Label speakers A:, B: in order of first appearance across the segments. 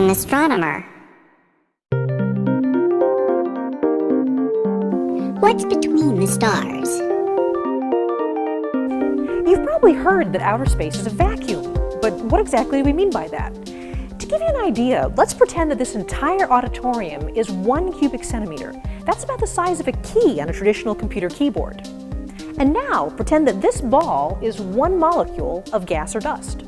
A: an astronomer. What's between the stars?
B: You've probably heard that outer space is a vacuum, but what exactly do we mean by that? To give you an idea, let's pretend that this entire auditorium is 1 cubic centimeter. That's about the size of a key on a traditional computer keyboard. And now pretend that this ball is 1 molecule of gas or dust.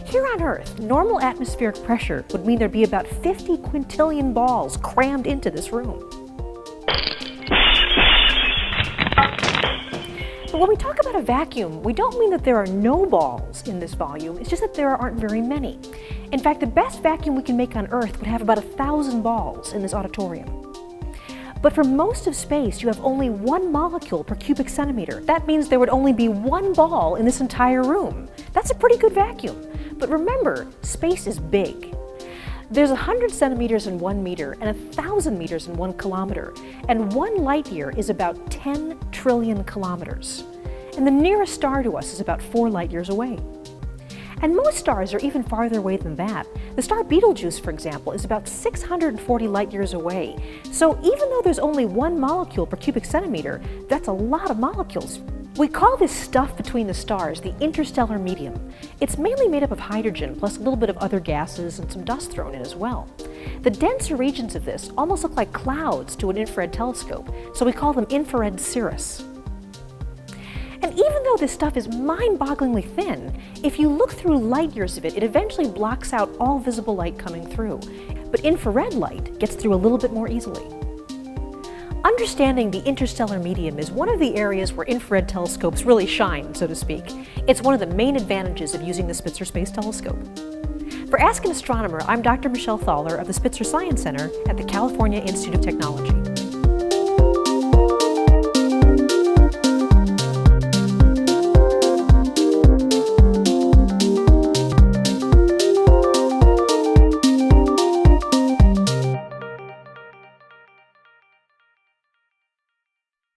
B: Here on Earth, normal atmospheric pressure would mean there'd be about 50 quintillion balls crammed into this room. But when we talk about a vacuum, we don't mean that there are no balls in this volume, it's just that there aren't very many. In fact, the best vacuum we can make on Earth would have about 1,000 balls in this auditorium. But for most of space, you have only 1 molecule per cubic centimeter. That means there would only be 1 ball in this entire room. That's a pretty good vacuum. But remember, space is big. There's 100 centimeters in 1 meter and 1,000 meters in 1 kilometer. And 1 light year is about 10 trillion kilometers. And the nearest star to us is about 4 light years away. And most stars are even farther away than that. The star Betelgeuse, for example, is about 640 light years away. So even though there's only 1 molecule per cubic centimeter, that's a lot of molecules. We call this stuff between the stars the interstellar medium. It's mainly made up of hydrogen, plus a little bit of other gases and some dust thrown in as well. The denser regions of this almost look like clouds to an infrared telescope, so we call them infrared cirrus. And even though this stuff is mind-bogglingly thin, if you look through light years of it, it eventually blocks out all visible light coming through. But infrared light gets through a little bit more easily. Understanding the interstellar medium is one of the areas where infrared telescopes really shine, so to speak. It's one of the main advantages of using the Spitzer Space Telescope. For Ask an Astronomer, I'm Dr. Michelle Thaller of the Spitzer Science Center at the California Institute of Technology.